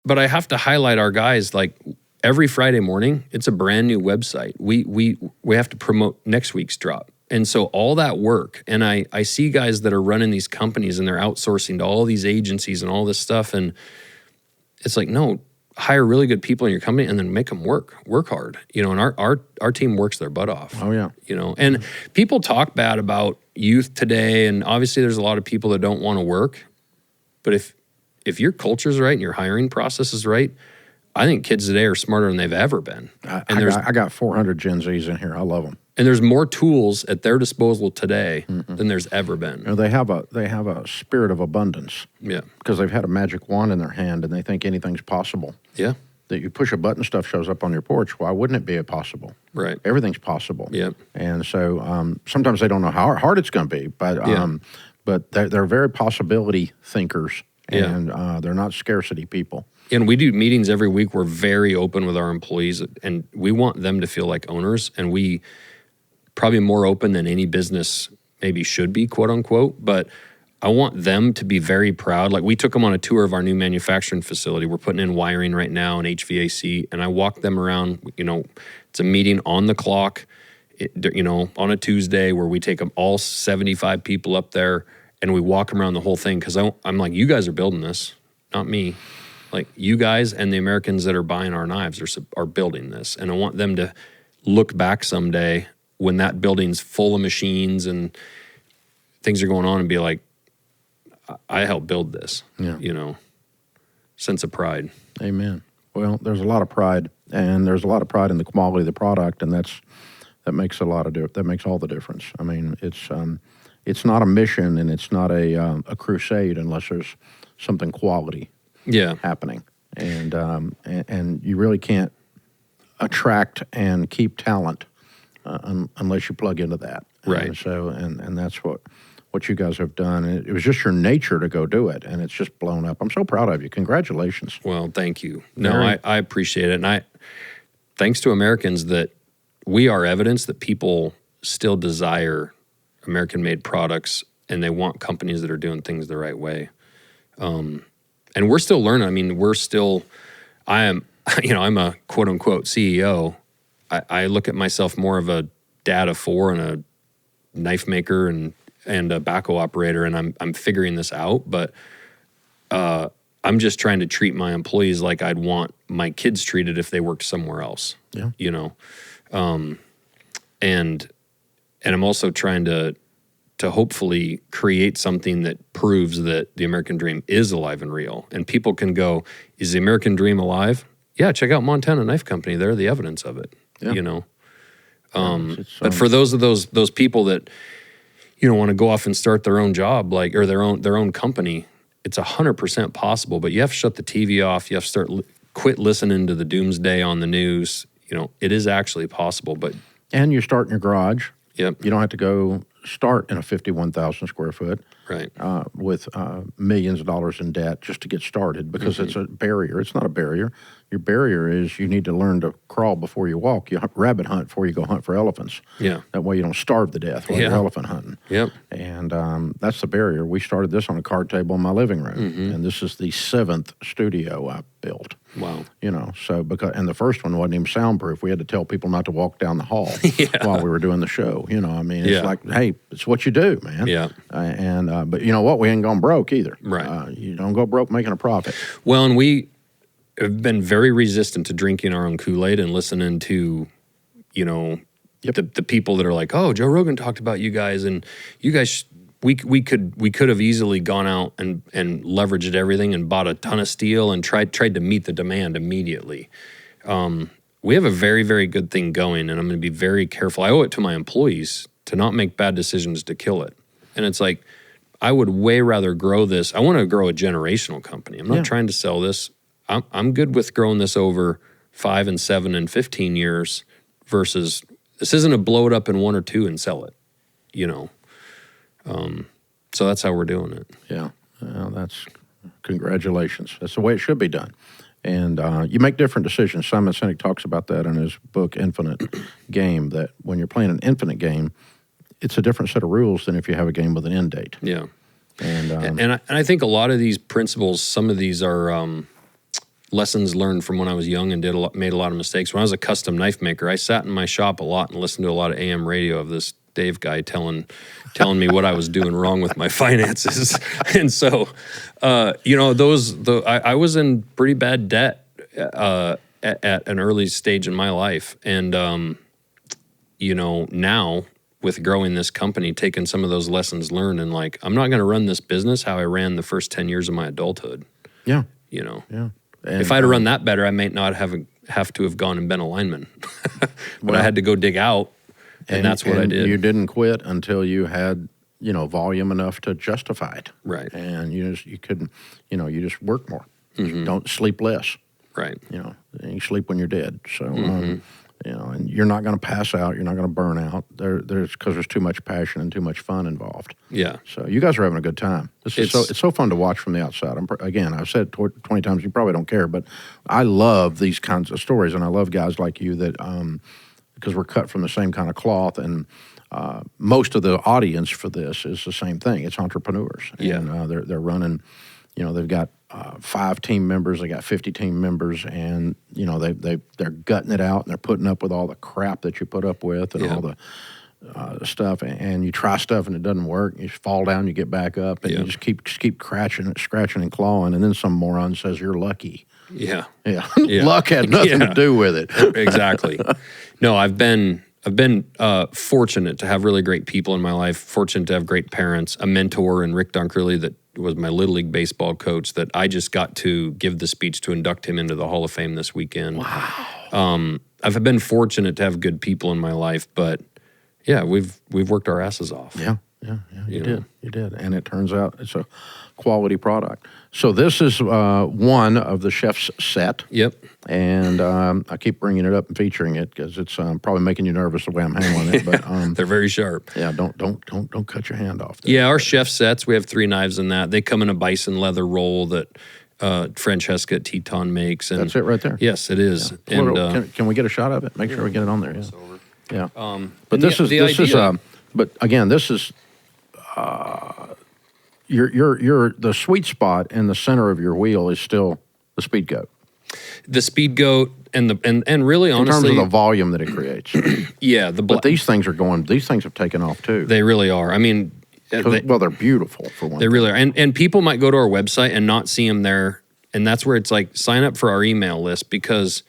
But I have to highlight our guys, like every Friday morning, it's a brand new website. We have to promote next week's drop. And so all that work, and I see guys that are running these companies and they're outsourcing to all these agencies and all this stuff. And it's like, no, hire really good people in your company and then make them work hard, you know, and our team works their butt off. Oh yeah. You know, and people talk bad about youth today. And obviously there's a lot of people that don't want to work, but if your culture's right and your hiring process is right, I think kids today are smarter than they've ever been. I got 400 Gen Zs in here. I love them. And there's more tools at their disposal today than there's ever been. You know, they have a spirit of abundance. Yeah. Because they've had a magic wand in their hand and they think anything's possible. Yeah. That you push a button, stuff shows up on your porch. Why wouldn't it be possible? Right. Everything's possible. Yeah. And so sometimes they don't know how hard it's going to be, but they're very possibility thinkers, and they're not scarcity people. And we do meetings every week. We're very open with our employees, and we want them to feel like owners, and we probably more open than any business maybe should be, quote unquote, but I want them to be very proud. Like we took them on a tour of our new manufacturing facility. We're putting in wiring right now and HVAC, and I walked them around. You know, it's a meeting on the clock, you know, on a Tuesday where we take them all 75 people up there and we walk them around the whole thing. Cause I'm like, you guys are building this, not me. Like you guys and the Americans that are buying our knives are building this. And I want them to look back someday when that building's full of machines and things are going on and be like, I helped build this, you know, sense of pride. Amen. Well, there's a lot of pride, and there's a lot of pride in the quality of the product, and that makes that makes all the difference. I mean, it's not a mission and it's not a crusade unless there's something quality happening, and you really can't attract and keep talent unless you plug into that. Right. And so and that's what you guys have done. And it was just your nature to go do it, and it's just blown up. I'm so proud of you. Congratulations. Well, thank you. No, I appreciate it. And thanks to Americans, that we are evidence that people still desire American-made products, and they want companies that are doing things the right way. And we're still learning. I mean, I'm a quote-unquote CEO. I look at myself more of a dad of four and a knife maker and a backhoe operator, and I'm figuring this out. But I'm just trying to treat my employees like I'd want my kids treated if they worked somewhere else. Yeah. You know, and I'm also trying to hopefully create something that proves that the American dream is alive and real, and people can go, is the American dream alive? Yeah, check out Montana Knife Company. They're the evidence of it. Yeah. You know, but for those people that, you know, want to go off and start their own job, like, or their own company, it's 100% possible. But you have to shut the TV off. You have to quit listening to the doomsday on the news. You know, it is actually possible. And you start in your garage. Yep. You don't have to go start in a 51,000 square foot, right, with millions of dollars in debt just to get started, because it's a barrier. It's not a barrier. Your barrier is you need to learn to crawl before you walk. You rabbit hunt before you go hunt for elephants. Yeah. That way you don't starve to death while you're elephant hunting. Yep. And that's the barrier. We started this on a card table in my living room, and this is the 7th studio I built. Wow. You know, so and the first one wasn't even soundproof. We had to tell people not to walk down the hall while we were doing the show. You know, I mean, it's like, hey, it's what you do, man. Yeah. But you know what? We ain't gone broke either. Right. You don't go broke making a profit. Well, and we have been very resistant to drinking our own Kool-Aid and listening to, you know, the people that are like, oh, Joe Rogan talked about you guys, and you guys, we could have easily gone out and leveraged everything and bought a ton of steel and tried to meet the demand immediately. We have a very, very good thing going, and I'm going to be very careful. I owe it to my employees to not make bad decisions to kill it. And it's like, I would way rather grow this. I want to grow a generational company. I'm not trying to sell this. I'm good with growing this over 5 and 7 and 15 years versus this isn't a blow it up in 1 or 2 and sell it, you know. So that's how we're doing it. Yeah. Well, that's congratulations. That's the way it should be done. And you make different decisions. Simon Sinek talks about that in his book, Infinite Game, that when you're playing an infinite game, it's a different set of rules than if you have a game with an end date. Yeah. And I think a lot of these principles, some of these are lessons learned from when I was young and made a lot of mistakes. When I was a custom knife maker, I sat in my shop a lot and listened to a lot of AM radio of this Dave guy telling me what I was doing wrong with my finances. And so, I was in pretty bad debt at an early stage in my life. And, now with growing this company, taking some of those lessons learned and like, I'm not going to run this business how I ran the first 10 years of my adulthood. Yeah. Yeah. And, if I'd have run that better, I might not have to have gone and been a lineman. But I had to go dig out, and that's what I did. You didn't quit until you had, volume enough to justify it. Right. And you couldn't, you just work more. Mm-hmm. Don't sleep less. Right. You sleep when you're dead. So, and you're not going to pass out. You're not going to burn out. There's because there's too much passion and too much fun involved. Yeah. So you guys are having a good time. It's so fun to watch from the outside. Again, I've said it 20 times. You probably don't care, but I love these kinds of stories, and I love guys like you that because we're cut from the same kind of cloth, and most of the audience for this is the same thing. It's entrepreneurs. Yeah. And they're running. They've got 5 team members, they got 50 team members, and they're gutting it out, and they're putting up with all the crap that you put up with and all the stuff. And you try stuff and it doesn't work. You fall down, you get back up, and you just keep scratching and clawing. And then some moron says you're lucky. Yeah. Luck had nothing to do with it. Exactly. No, I've been fortunate to have really great people in my life. Fortunate to have great parents, a mentor in Rick Dunkerley that was my Little League baseball coach that I just got to give the speech to induct him into the Hall of Fame this weekend. Wow. I've been fortunate to have good people in my life, but yeah, we've worked our asses off. Yeah, you did. And it turns out it's a quality product. So this is one of the chef's set. Yep. And I keep bringing it up and featuring it because it's probably making you nervous the way I'm handling it. But they're very sharp. Yeah, don't cut your hand off there. Yeah, our chef sets, we have 3 knives in that. They come in a bison leather roll that Francesca at Teton makes. And that's it right there. Yes, it is. Yeah. And can we get a shot of it? Make sure we get it on there. Yeah. But this is but again, this is you're the sweet spot in the center of your wheel is still the Speed Goat. The Speed Goat and really honestly, in terms of the volume that it creates. Yeah, but these things have taken off too. They really are. I mean, they're beautiful for one. They really are. And people might go to our website and not see them there, and that's where it's like sign up for our email list because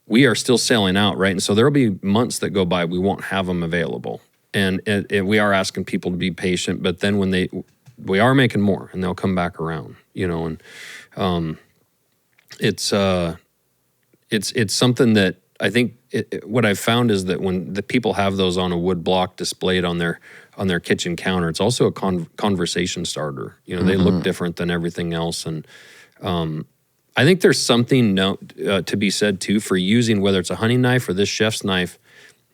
we are still selling out, right? And so there'll be months that go by we won't have them available, and we are asking people to be patient. But then when we are making more, and they'll come back around, and it's something that I think what I've found is that when the people have those on a wood block displayed on their kitchen counter, it's also a conversation starter. They look different than everything else, and I think there's something to be said too for using, whether it's a hunting knife or this chef's knife.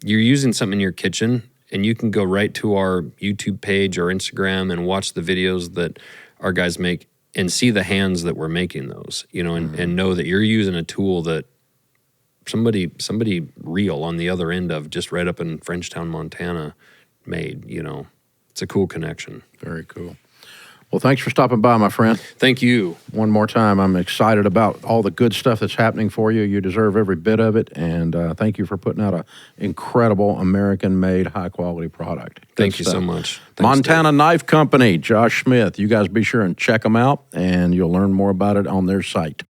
You're using something in your kitchen, and you can go right to our YouTube page or Instagram and watch the videos that our guys make and see the hands that we're making those, and know that you're using a tool that somebody real on the other end of just right up in Frenchtown, Montana made, It's a cool connection. Very cool. Well, thanks for stopping by, my friend. Thank you. One more time, I'm excited about all the good stuff that's happening for you. You deserve every bit of it, and thank you for putting out an incredible American-made, high-quality product. Thank you so much. Thanks, Montana Dave. Knife Company, Josh Smith. You guys be sure and check them out, and you'll learn more about it on their site.